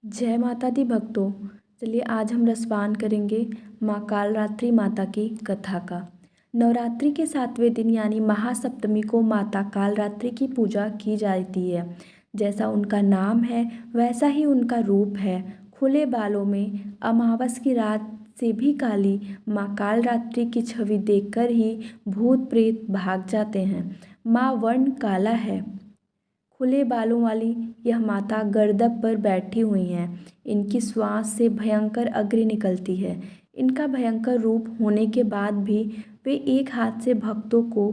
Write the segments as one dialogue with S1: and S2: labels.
S1: जय माता दी भक्तों। चलिए आज हम रसपान करेंगे माँ कालरात्रि माता की कथा का। नवरात्रि के 7वें दिन यानी महासप्तमी को माता कालरात्रि की पूजा की जाती है। जैसा उनका नाम है वैसा ही उनका रूप है। खुले बालों में अमावस की रात से भी काली माँ कालरात्रि की छवि देखकर ही भूत प्रेत भाग जाते हैं। माँ वर्ण काला है। खुले बालों वाली यह माता गर्दभ पर बैठी हुई हैं। इनकी श्वास से भयंकर अग्नि निकलती है। इनका भयंकर रूप होने के बाद भी वे एक हाथ से भक्तों को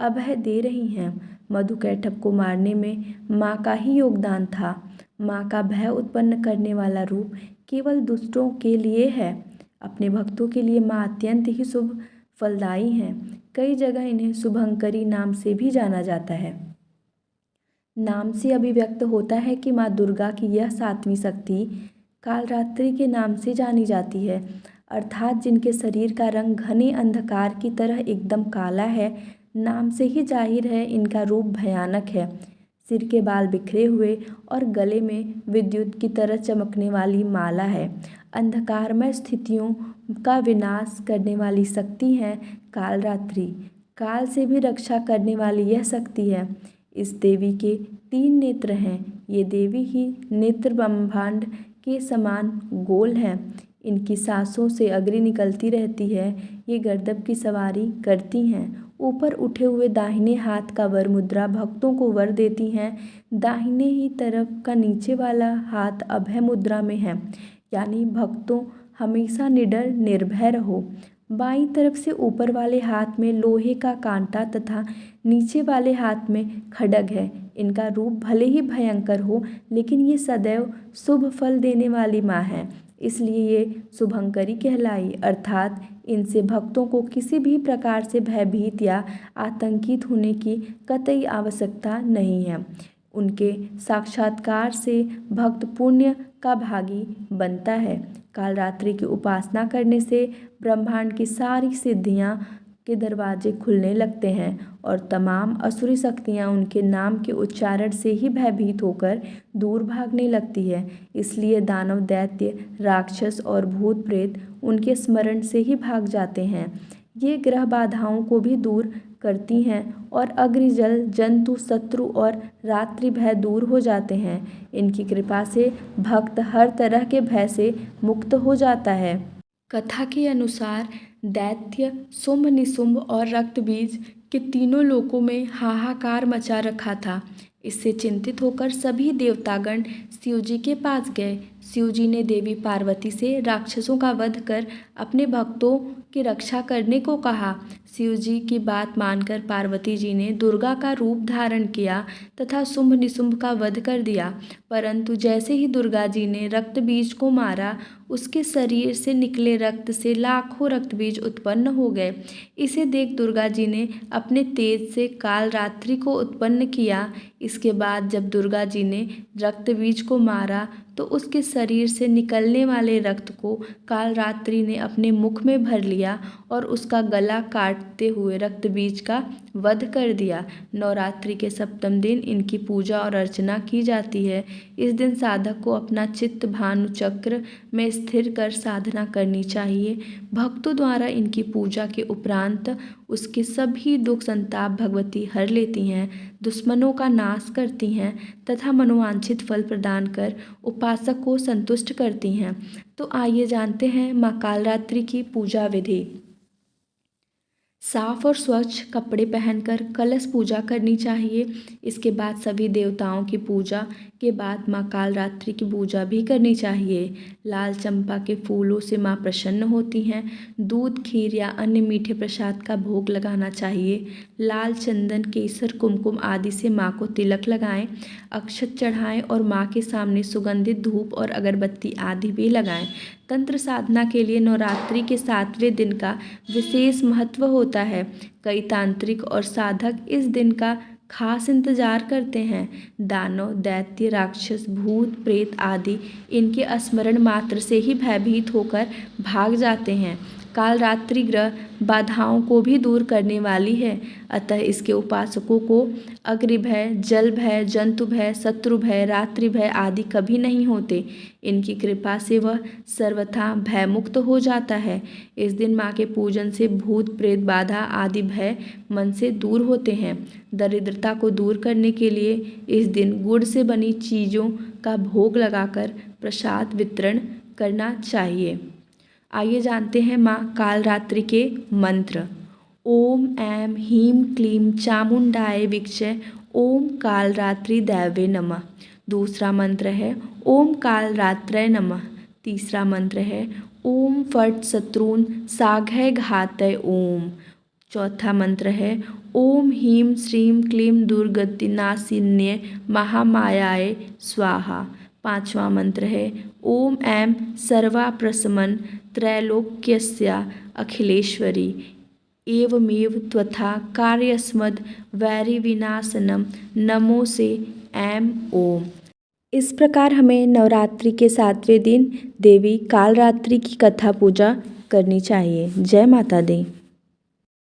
S1: अभय दे रही हैं। मधुकैटभ को मारने में माँ का ही योगदान था। माँ का भय उत्पन्न करने वाला रूप केवल दुष्टों के लिए है। अपने भक्तों के लिए माँ अत्यंत ही शुभ फलदायी हैं। कई जगह इन्हें शुभंकरी नाम से भी जाना जाता है। नाम से अभिव्यक्त होता है कि माँ दुर्गा की यह 7वीं शक्ति कालरात्रि के नाम से जानी जाती है, अर्थात जिनके शरीर का रंग घने अंधकार की तरह एकदम काला है। नाम से ही जाहिर है इनका रूप भयानक है। सिर के बाल बिखरे हुए और गले में विद्युत की तरह चमकने वाली माला है। अंधकारमय स्थितियों का विनाश करने वाली शक्ति है कालरात्रि। काल से भी रक्षा करने वाली यह शक्ति है। इस देवी के 3 नेत्र हैं। ये देवी ही नेत्र ब्रह्मांड के समान गोल हैं। इनकी सांसों से अग्नि निकलती रहती है। ये गर्दभ की सवारी करती हैं। ऊपर उठे हुए दाहिने हाथ का वर मुद्रा भक्तों को वर देती हैं। दाहिने ही तरफ का नीचे वाला हाथ अभय मुद्रा में है, यानी भक्तों हमेशा निडर निर्भय रहो। बाईं तरफ से ऊपर वाले हाथ में लोहे का कांटा तथा नीचे वाले हाथ में खड्ग है। इनका रूप भले ही भयंकर हो, लेकिन ये सदैव शुभ फल देने वाली माँ है, इसलिए ये शुभंकरी कहलाई। अर्थात इनसे भक्तों को किसी भी प्रकार से भयभीत या आतंकित होने की कतई आवश्यकता नहीं है। उनके साक्षात्कार से भक्त पुण्य का भागी बनता है। कालरात्रि की उपासना करने से ब्रह्मांड की सारी सिद्धियां के दरवाजे खुलने लगते हैं और तमाम असुरी शक्तियां उनके नाम के उच्चारण से ही भयभीत होकर दूर भागने लगती है। इसलिए दानव, दैत्य, राक्षस और भूत प्रेत उनके स्मरण से ही भाग जाते हैं। ये ग्रह बाधाओं को भी दूर करती हैं और अग्नि, जल, जंतु, शत्रु और रात्रि भय दूर हो जाते हैं। इनकी कृपा से भक्त हर तरह के भय से मुक्त हो जाता है। कथा के अनुसार दैत्य, शुंभ, निशुंभ और रक्तबीज के तीनों लोकों में हाहाकार मचा रखा था। इससे चिंतित होकर सभी देवतागण शिवजी के पास गए। शिवजी ने देवी पार्वती से राक्षसों का वध कर अपने भक्तों की रक्षा करने को कहा। शिवजी की बात मानकर पार्वती जी ने दुर्गा का रूप धारण किया तथा शुंभ निशुंभ का वध कर दिया। परंतु जैसे ही दुर्गा जी ने रक्तबीज को मारा, उसके शरीर से निकले रक्त से लाखों रक्तबीज उत्पन्न हो गए। इसे देख दुर्गा जी ने अपने तेज से कालरात्रि को उत्पन्न किया। इसके बाद जब दुर्गा जी ने रक्तबीज को मारा तो उसके शरीर से निकलने वाले रक्त को कालरात्रि ने अपने मुख में भर लिया और उसका गला काटते हुए रक्तबीज का वध कर दिया। नवरात्रि के 7वें दिन इनकी पूजा और अर्चना की जाती है। इस दिन साधक को अपना चित्त भानु चक्र में स्थिर कर साधना करनी चाहिए। भक्तों द्वारा इनकी पूजा के उपरांत उसके सभी दुख संताप भगवती हर लेती हैं, दुश्मनों का नाश करती हैं तथा मनोवांछित फल प्रदान कर उपासक को संतुष्ट करती हैं। तो आइए जानते हैं माँ कालरात्रि की पूजा विधि। साफ और स्वच्छ कपड़े पहनकर कलश पूजा करनी चाहिए। इसके बाद सभी देवताओं की पूजा के बाद माँ कालरात्रि की पूजा भी करनी चाहिए। लाल चंपा के फूलों से माँ प्रसन्न होती हैं। दूध, खीर या अन्य मीठे प्रसाद का भोग लगाना चाहिए। लाल चंदन, केसर, कुमकुम आदि से माँ को तिलक लगाएं, अक्षत चढ़ाएं और माँ के सामने सुगंधित धूप और अगरबत्ती आदि भी लगाएं। तंत्र साधना के लिए नवरात्रि के 7वें दिन का विशेष महत्व होता है। कई तांत्रिक और साधक इस दिन का खास इंतजार करते हैं। दानव, दैत्य, राक्षस, भूत, प्रेत आदि इनके स्मरण मात्र से ही भयभीत होकर भाग जाते हैं। कालरात्रि ग्रह बाधाओं को भी दूर करने वाली है, अतः इसके उपासकों को अग्नि भय, जल भय, जंतु भय, शत्रु भय, रात्रि भय आदि कभी नहीं होते। इनकी कृपा से वह सर्वथा भयमुक्त हो जाता है। इस दिन माँ के पूजन से भूत प्रेत बाधा आदि भय मन से दूर होते हैं। दरिद्रता को दूर करने के लिए इस दिन गुड़ से बनी चीज़ों का भोग लगाकर प्रसाद वितरण करना चाहिए। आइए जानते हैं माँ कालरात्रि के मंत्र। ओम ऐं ह्रीं क्लीं चामुंडाय विच्चे ओम कालरात्रि दैवे नमः। दूसरा मंत्र है ओम कालरात्रय नमः। तीसरा मंत्र है ओम फट् शत्रून् साघय घातय ओम। चौथा मंत्र है ओम ह्रीं श्रीं क्लीं दुर्गतिनाशिन्ये महामायाय स्वाहा। पांचवा मंत्र है ओम ऐं सर्वाप्रशमन त्रैलोक्यस्य अखिलेश्वरी एवमेव त्वथा कार्यस्मद् वैरिविनाशनम नमोसे ऐं ओम। इस प्रकार हमें नवरात्रि के 7वें दिन देवी कालरात्रि की कथा पूजा करनी चाहिए। जय माता दी।